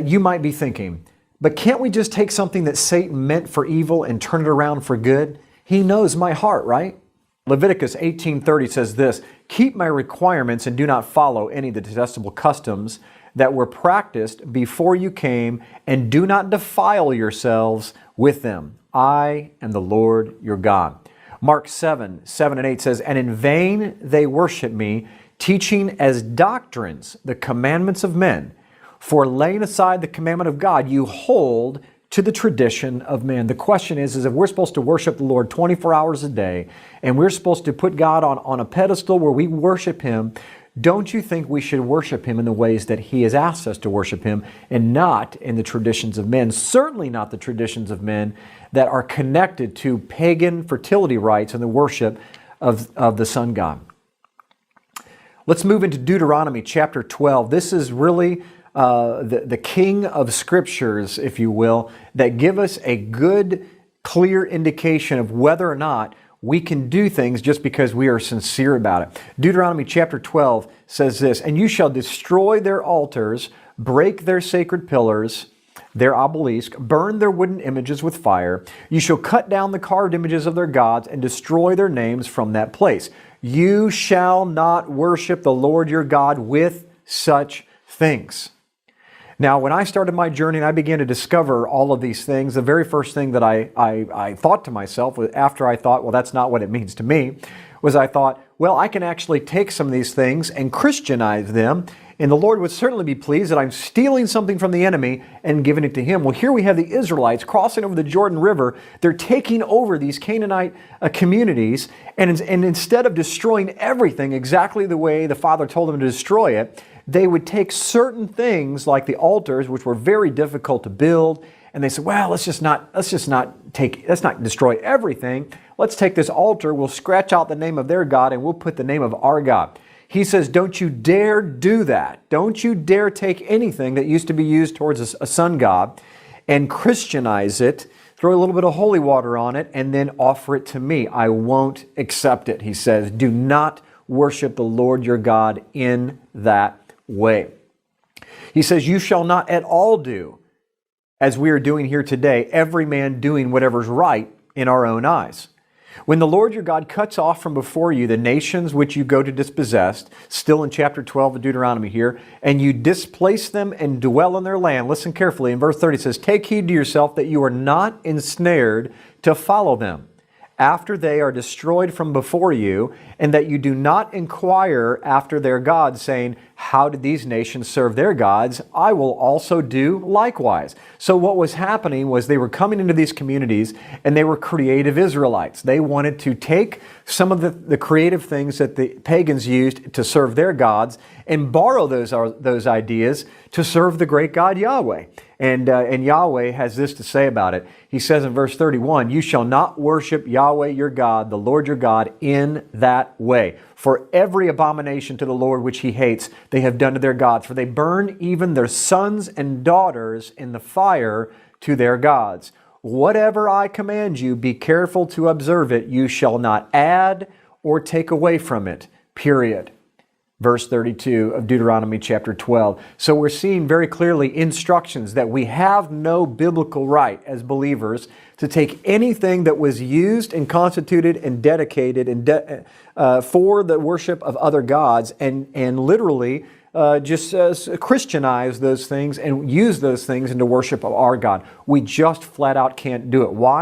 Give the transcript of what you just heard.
You might be thinking, but can't we just take something that Satan meant for evil and turn it around for good? He knows my heart, right? Leviticus 18:30 says this, "Keep my requirements and do not follow any of the detestable customs that were practiced before you came, and do not defile yourselves with them. I am the Lord your God." Mark 7:7-8 says, "And in vain they worship me, teaching as doctrines the commandments of men. For laying aside the commandment of God, you hold to the tradition of men." The question is if we're supposed to worship the Lord 24 hours a day, and we're supposed to put God on a pedestal where we worship Him, don't you think we should worship Him in the ways that He has asked us to worship Him, and not in the traditions of men? Certainly not the traditions of men that are connected to pagan fertility rites and the worship of the sun god. Let's move into Deuteronomy chapter 12. This is really the king of scriptures, if you will, that give us a good, clear indication of whether or not we can do things just because we are sincere about it. Deuteronomy chapter 12 says this, "And you shall destroy their altars, break their sacred pillars, their obelisk, burn their wooden images with fire. You shall cut down the carved images of their gods and destroy their names from that place. You shall not worship the Lord your God with such things." Now, when I started my journey and I began to discover all of these things, the very first thing that I thought to myself, after I thought, well, that's not what it means to me, was I thought, well, I can actually take some of these things and Christianize them, and the Lord would certainly be pleased that I'm stealing something from the enemy and giving it to Him. Well, here we have the Israelites crossing over the Jordan River. They're taking over these Canaanite communities, and instead of destroying everything exactly the way the Father told them to destroy it, they would take certain things like the altars, which were very difficult to build, and they said, well, let's not destroy everything. Let's take this altar, we'll scratch out the name of their God, and we'll put the name of our God. He says, don't you dare do that. Don't you dare take anything that used to be used towards a sun god and Christianize it, throw a little bit of holy water on it, and then offer it to me. I won't accept it. He says, do not worship the Lord your God in that way. He says, you shall not at all do as we are doing here today, every man doing whatever's right in our own eyes. When the Lord your God cuts off from before you the nations which you go to dispossess, still in chapter 12 of Deuteronomy here, and you displace them and dwell in their land, listen carefully, in verse 30 it says, take heed to yourself that you are not ensnared to follow them after they are destroyed from before you, and that you do not inquire after their gods, saying, how did these nations serve their gods? I will also do likewise. So what was happening was they were coming into these communities and they were creative Israelites. They wanted to take some of the creative things that the pagans used to serve their gods and borrow those ideas to serve the great God Yahweh. And Yahweh has this to say about it. He says in verse 31, you shall not worship Yahweh your God, the Lord your God, in that way. For every abomination to the Lord which He hates, they have done to their gods. For they burn even their sons and daughters in the fire to their gods. Whatever I command you, be careful to observe it. You shall not add or take away from it. Period. Verse 32 of Deuteronomy chapter 12. So we're seeing very clearly instructions that we have no biblical right as believers to take anything that was used and constituted and dedicated for the worship of other gods and literally just Christianize those things and use those things into worship of our God. We just flat out can't do it. Why?